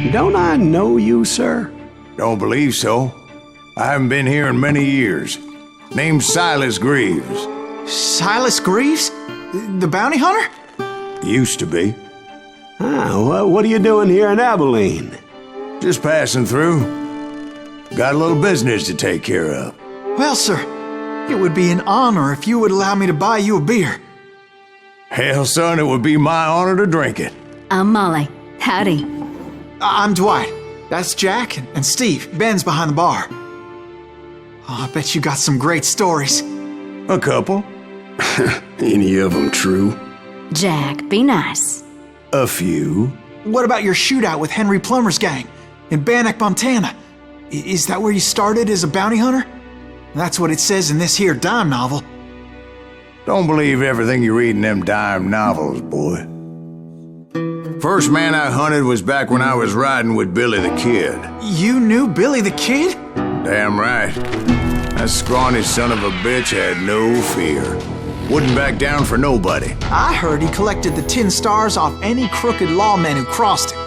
Don't I know you, sir? Don't believe so. I haven't been here in many years. Name's Silas Greaves. Silas Greaves? The bounty hunter? Used to be. What are you doing here in Abilene? Just passing through. Got a little business to take care of. Well, sir, it would be an honor if you would allow me to buy you a beer. Hell, son, it would be my honor to drink it. I'm Molly. Howdy. I'm Dwight. That's Jack and Steve. Ben's behind the bar. Oh, I bet you got some great stories. A couple. Any of them true? Jack, be nice. A few. What about your shootout with Henry Plummer's gang in Bannock, Montana? Is that where you started as a bounty hunter? That's what it says in this here dime novel. Don't believe everything you read in them dime novels, boy. First man I hunted was back when I was riding with Billy the Kid. You knew Billy the Kid? Damn right. That scrawny son of a bitch had no fear. Wouldn't back down for nobody. I heard he collected the 10 stars off any crooked lawmen who crossed him.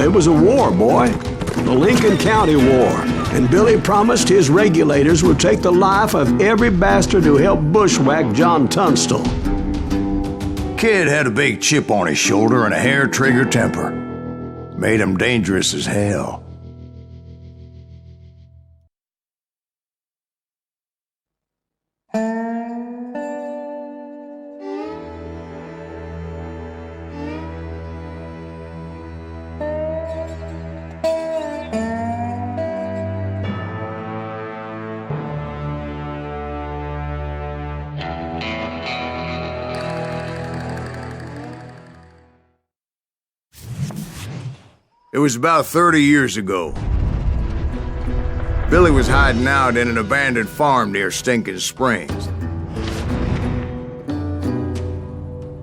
It was a war, boy. The Lincoln County War. And Billy promised his regulators would take the life of every bastard who helped bushwhack John Tunstall. Kid had a big chip on his shoulder and a hair-trigger temper. Made him dangerous as hell. It was about 30 years ago. Billy was hiding out in an abandoned farm near Stinking Springs.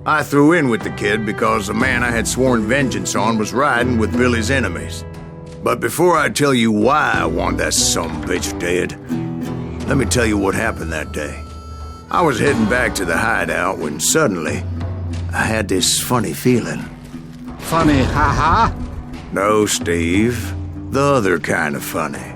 I threw in with the kid because the man I had sworn vengeance on was riding with Billy's enemies. But before I tell you why I want that sumbitch dead, let me tell you what happened that day. I was heading back to the hideout when suddenly I had this funny feeling. Funny, ha-ha? No, Steve. The other kind of funny.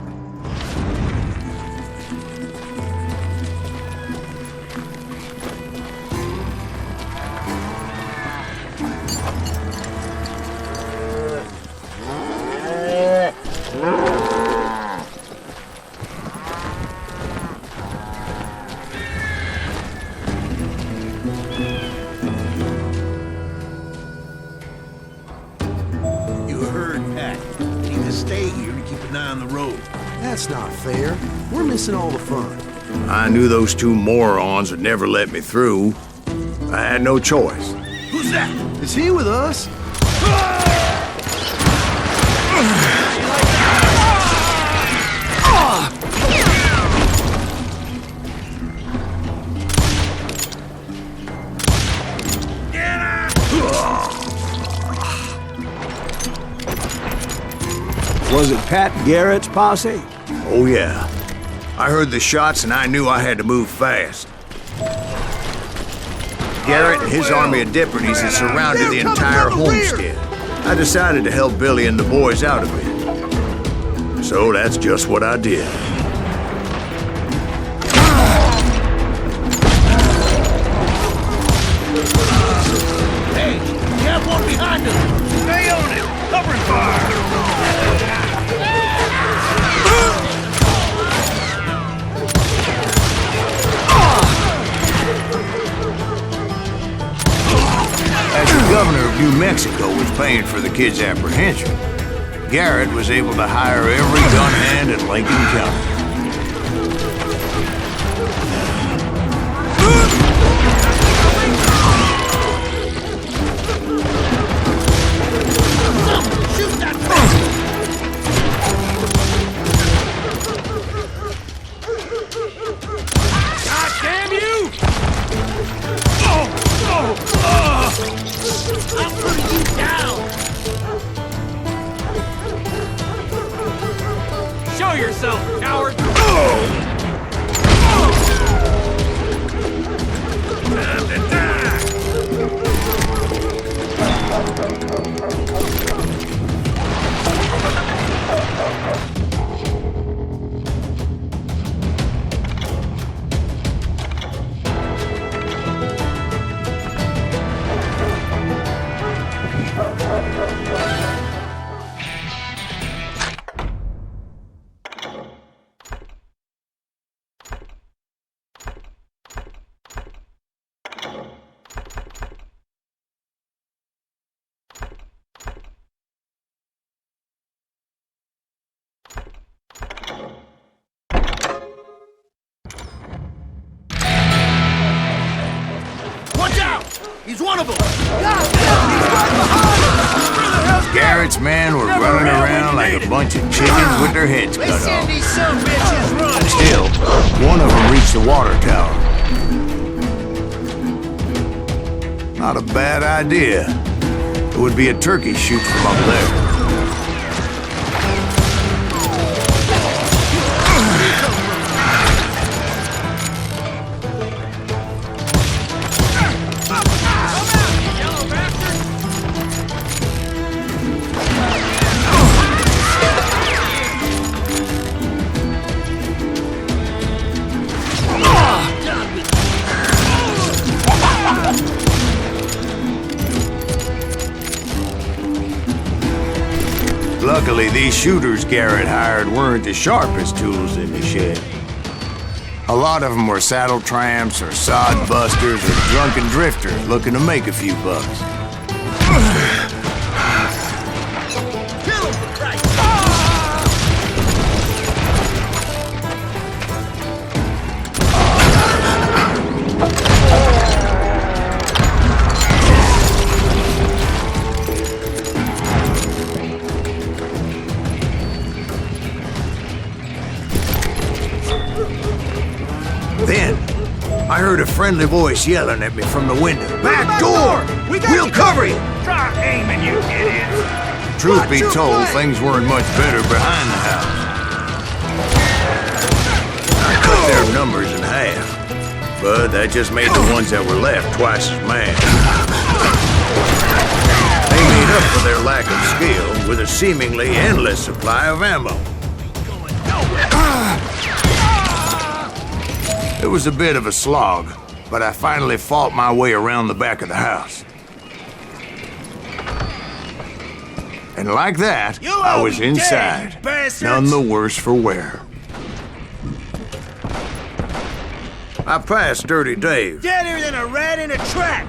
That's not fair. We're missing all the fun. I knew those two morons would never let me through. I had no choice. Who's that? Is he with us? Was it Pat Garrett's posse? Oh, yeah. I heard the shots and I knew I had to move fast. Garrett and his army of deputies had surrounded the entire homestead. I decided to help Billy and the boys out of it. So that's just what I did. Hey, you have one behind us! Stay on it! Covering fire! As the governor of New Mexico was paying for the kid's apprehension, Garrett was able to hire every gun hand in Lincoln County. Shoot that thing! God damn you! I'm putting you down! Show yourself, coward! Time to die! one of them! Garrett's men were running around like a bunch of chickens with their heads cut off. These some bitches run! Still, one of them reached the water tower. Not a bad idea. It would be a turkey shoot from up there. Luckily, these shooters Garrett hired weren't the sharpest tools in the shed. A lot of them were saddle tramps or sod busters or drunken drifters looking to make a few bucks. Kill him for Christ! Then, I heard a friendly voice yelling at me from the window. Back door! We'll cover you! Try aiming, you idiots! Truth be told, things weren't much better behind the house. I cut their numbers in half, but that just made the ones that were left twice as mad. They made up for their lack of skill with a seemingly endless supply of ammo. It was a bit of a slog, but I finally fought my way around the back of the house. And like that, You'll I all was be dead, inside, you bastards! none the worse for wear. I passed Dirty Dave, Deader than a rat in a trap!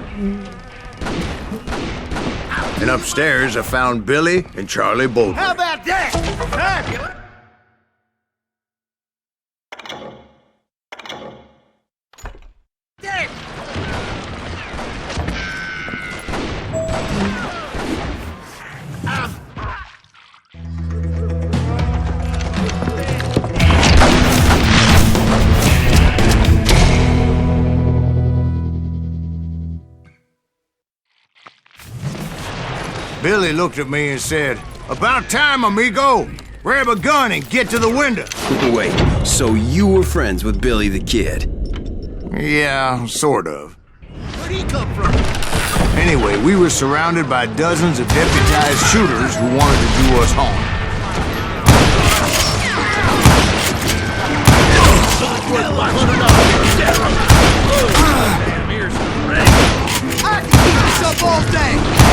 and upstairs I found Billy and Charlie Bolton. How about that? Fabulous! There! Billy looked at me and said, "About time, amigo! Grab a gun and get to the window." Wait, so you were friends with Billy the Kid? Yeah, sort of. Where'd he come from? Anyway, we were surrounded by dozens of deputized shooters who wanted to do us harm.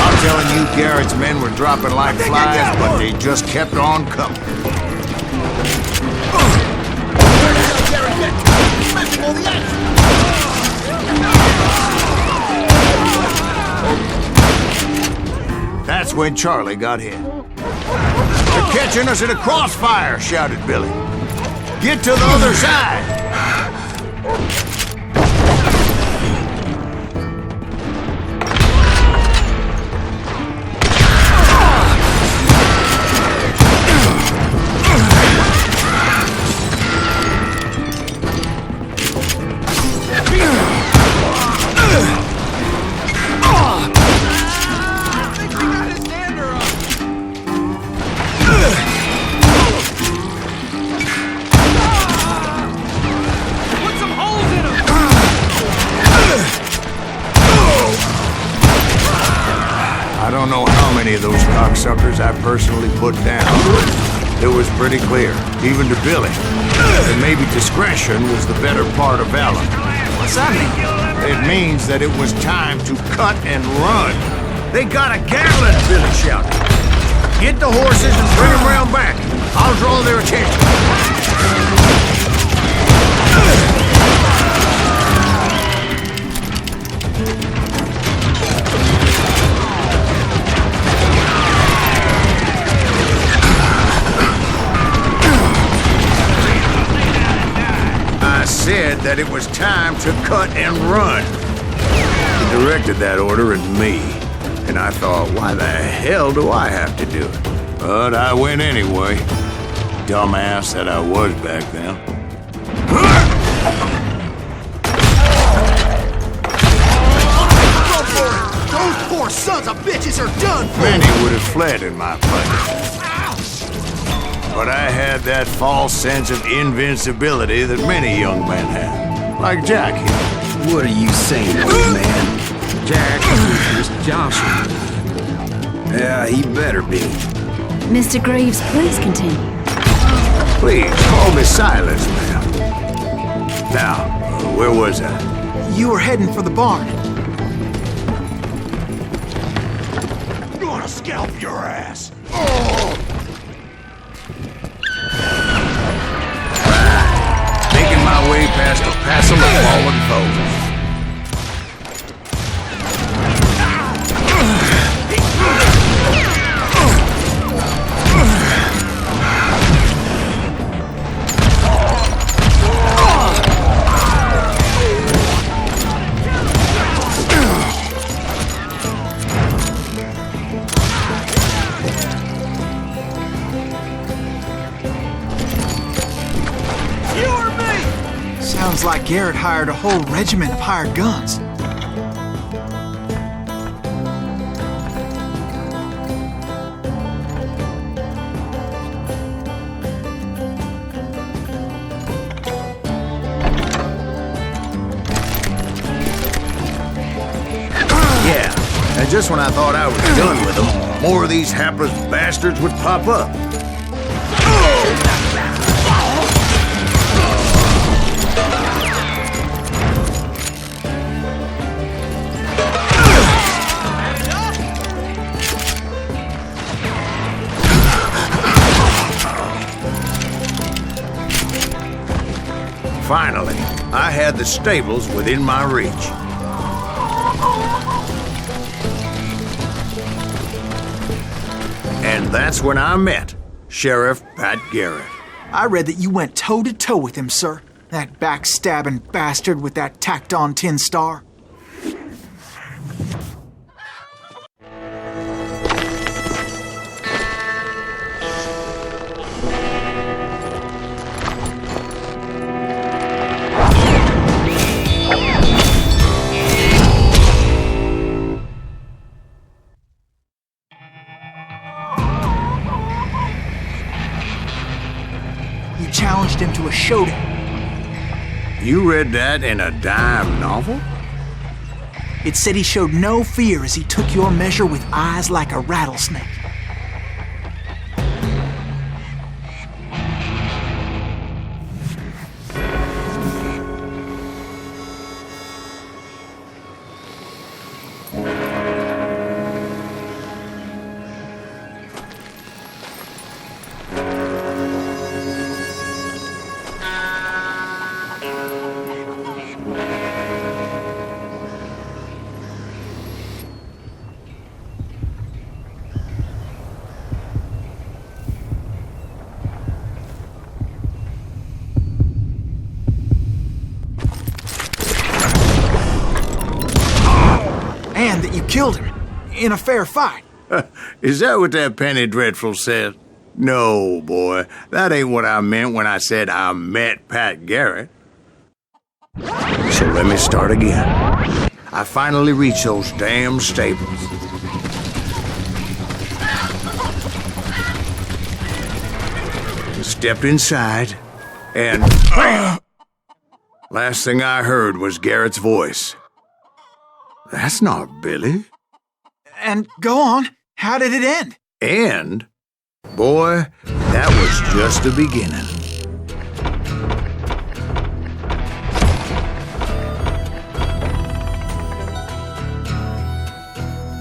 I'm telling you, Garrett's men were dropping like flies, but they just kept on coming. That's when Charlie got hit. "They're catching us in a crossfire," shouted Billy. "Get to the other side!" I don't know how many of those cocksuckers I personally put down. It was pretty clear, even to Billy, that maybe discretion was the better part of valor. What's that mean? It means that it was time to cut and run. "They got a gallon!" Billy shouted. "Get the horses and bring them round back. I'll draw their attention." I said that it was time to cut and run. directed that order at me. And I thought, why the hell do I have to do it? But I went anyway. Dumbass that I was back then. Those poor sons of bitches are done for! Many would have fled in my place. But I had that false sense of invincibility that many young men have. Like Jack here. What are you saying, old man? Jack is Joshua. Yeah, he better be. Mr. Greaves, please continue. Please, call me Silas, ma'am. Now, where was I? You were heading for the barn. Gonna scalp your ass! Making my way past a passel of fallen foes. Sounds like Garrett hired a whole regiment of hired guns. Yeah, and just when I thought I was done with them, more of these hapless bastards would pop up. Finally, I had the stables within my reach. And that's when I met Sheriff Pat Garrett. I read that you went toe-to-toe with him, sir. That backstabbing bastard with that tacked-on tin star. You challenged him to a showdown. You read that in a dime novel? It said he showed no fear as he took your measure with eyes like a rattlesnake. And that you killed him in a fair fight. Is that what that Penny Dreadful said? No, boy. That ain't what I meant when I said I met Pat Garrett. So let me start again. I finally reached those damn stables. Stepped inside, and last thing I heard was Garrett's voice. That's not Billy. And go on. How did it end? And, boy, that was just the beginning.